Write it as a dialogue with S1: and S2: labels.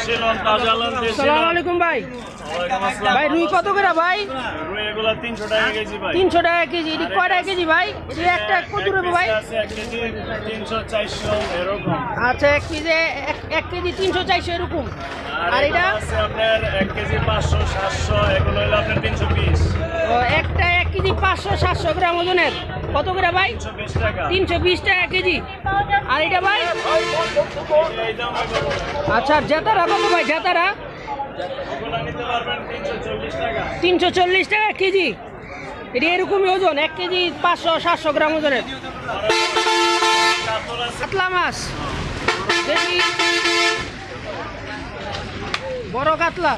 S1: আসসালামু আলাইকুম ভাই। ভাই রুই কত করে ভাই?
S2: 300 টাকা কেজি ভাই।
S1: 300 টাকা কেজি। এটি কয় টাকা কেজি ভাই? এই একটা কত রুপে ভাই?
S2: 1 কেজি 300 400 এরকম।
S1: আচ্ছা 1 কেজি 300 400 এরকম। আর এটা
S2: আছে আপনার 1 কেজি 500 700 এগুলো হলো আপনার 320।
S1: ও একটা 1 কেজি 500 700 গ্রাম ওজনের কত করে ভাই?
S2: 320 টাকা।
S1: 320 টাকা কেজি। আর এটা ভাই?
S2: এই দাম
S1: আচ্ছা জেতারা কত ভাই? জেতারা
S2: ওগুলো নিতে পারবেন 340 টাকা।
S1: 340 টাকা কেজি। এটা এরকমই ওজন 1 কেজি 500 700 গ্রাম ওজনের। কাতলা মাছ দেখি, বড় কাতলা।